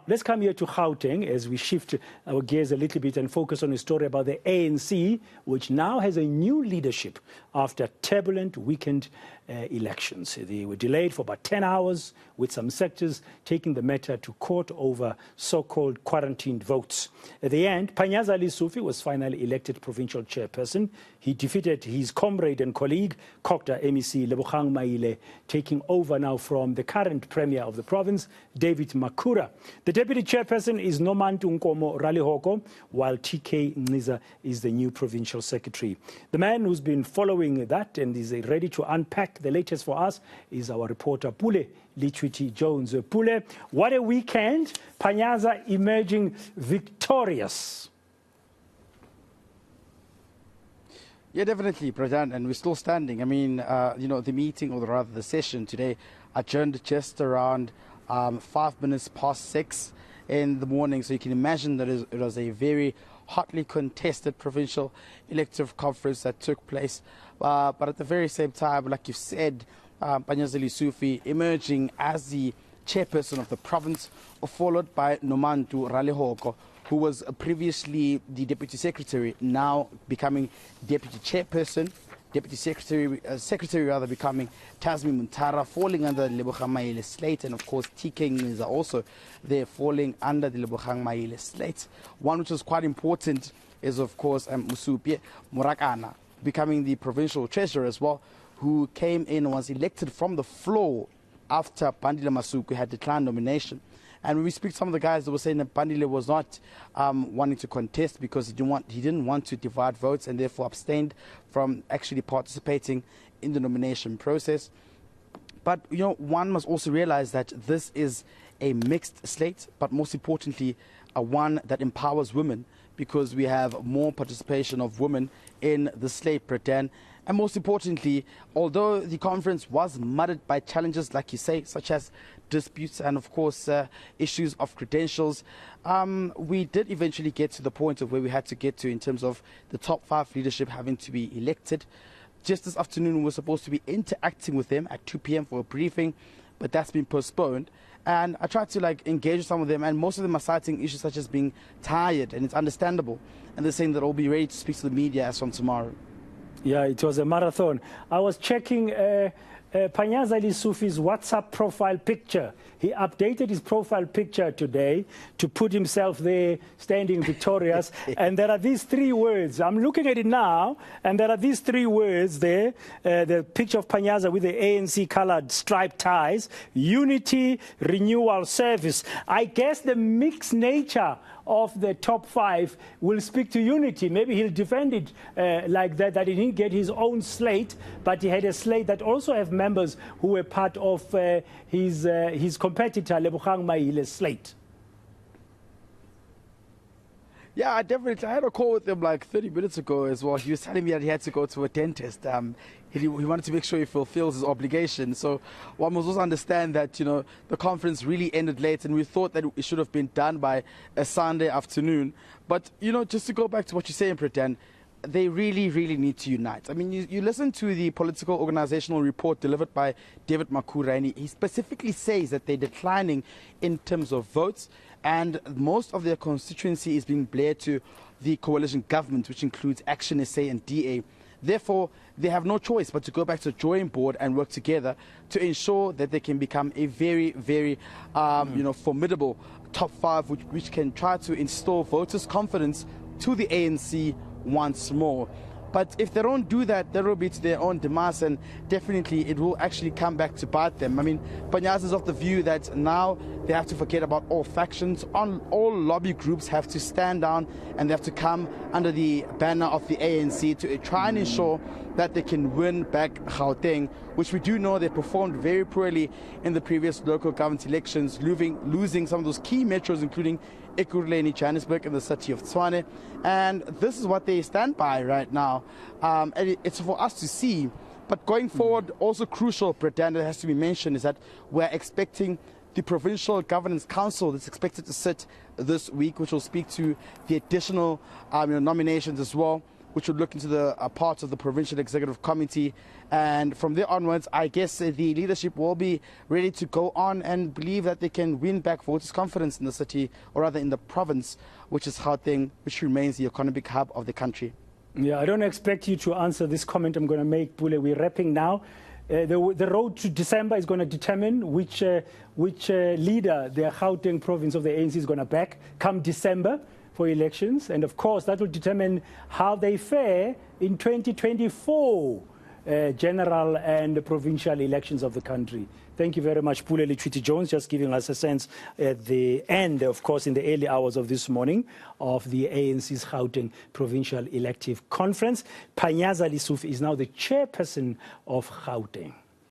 let's come here to Gauteng as we shift our gears a little bit and focus on a story about the ANC, which now has a new leadership after turbulent weekend elections. They were delayed for about 10 hours, with some sectors taking the matter to court over so-called quarantined votes. At the end, Panyaza Lesufi was finally elected provincial chairperson. He defeated his comrade and colleague, Gauteng ANC Lebogang Maile, taking over now from the current premier of the province, David Makura. The deputy chairperson is Nomantu Nkomo Ralihoko, while TK Nziza is the new provincial secretary. The man who's been following that and is ready to unpack the latest for us is our reporter Pule Letshwiti-Jones. Pule, what a weekend. Panyaza emerging victorious. Yeah, definitely, Pradhan, and we're still standing. I mean, the meeting, or rather the session today, adjourned just around 5 minutes past 6 in the morning. So you can imagine that it was a very hotly contested provincial elective conference that took place. But at the very same time, like you said, Panyaza Lesufi emerging as the chairperson of the province, followed by Nomantu Ralihoko, who was previously the deputy secretary, now becoming deputy chairperson, deputy secretary rather becoming Tasmi Muntara, falling under the Lebogang Maile slate, and of course TK Nziza also there falling under the Lebogang Maile slate. One which was quite important is of course Musupie Murakana, becoming the provincial treasurer as well, who came in and was elected from the floor after Bandile Masuku had declined nomination. And when we speak to some of the guys that were saying that Bandile was not wanting to contest because he didn't want to divide votes and therefore abstained from actually participating in the nomination process. But, one must also realize that this is a mixed slate, but most importantly, a one that empowers women, because we have more participation of women in the slate, Britain. And most importantly, although the conference was muddied by challenges, like you say, such as disputes and, of course, issues of credentials, we did eventually get to the point of where we had to get to in terms of the top 5 leadership having to be elected. Just this afternoon, we were supposed to be interacting with them at 2 p.m. for a briefing, but that's been postponed. And I tried to engage with some of them, and most of them are citing issues such as being tired, and it's understandable. And they're saying that they'll be ready to speak to the media as from tomorrow. Yeah, it was a marathon. I was checking Panyaza Lesufi's WhatsApp profile picture. He updated his profile picture today to put himself there standing victorious. And there are these 3 words. I'm looking at it now, and there are these 3 words there. The picture of Panyaza with the ANC colored striped ties, unity, renewal, service. I guess the mixed nature of the top 5 will speak to unity. Maybe he'll defend it like that he didn't get his own slate, but he had a slate that also have members who were part of his competitor, Lebogang Maile's slate. Yeah, I had a call with him like 30 minutes ago as well. He was telling me that he had to go to a dentist. He wanted to make sure he fulfills his obligation. So one must also understand that, the conference really ended late, and we thought that it should have been done by a Sunday afternoon. But, just to go back to what you're saying, Pretend, they really, really need to unite. I mean, you listen to the political organizational report delivered by David Makura, and he specifically says that they're declining in terms of votes, and most of their constituency is being blared to the coalition government, which includes Action SA and DA. Therefore, they have no choice but to go back to the drawing board and work together to ensure that they can become a very, very, formidable top 5, which can try to instill voters' confidence to the ANC once more. But if they don't do that, that will be to their own demise, and definitely it will actually come back to bite them. I mean, Panyaza is of the view that now they have to forget about all factions. All lobby groups have to stand down, and they have to come under the banner of the ANC to try and ensure that they can win back Gauteng, which we do know they performed very poorly in the previous local government elections, losing some of those key metros, including Ekurhuleni, Johannesburg, and the city of Tshwane. And this is what they stand by right now. And it's for us to see. But going forward, also crucial, Britain, that has to be mentioned, is that we're expecting the Provincial Governance Council that's expected to sit this week, which will speak to the additional nominations as well. which would look into the parts of the Provincial Executive Committee. And from there onwards, I guess the leadership will be ready to go on and believe that they can win back voters' confidence in the city, or rather in the province, which is Gauteng, which remains the economic hub of the country. Yeah, I don't expect you to answer this comment I'm going to make, Pule. We're wrapping now. The road to December is going to determine which leader the Gauteng province of the ANC is going to back come December for elections. And of course, that will determine how they fare in 2024 general and provincial elections of the country. Thank you very much, Pule Letshwiti-Jones, just giving us a sense at the end, of course, in the early hours of this morning, of the ANC's Gauteng Provincial Elective Conference. Panyaza Lesufi is now the chairperson of Gauteng.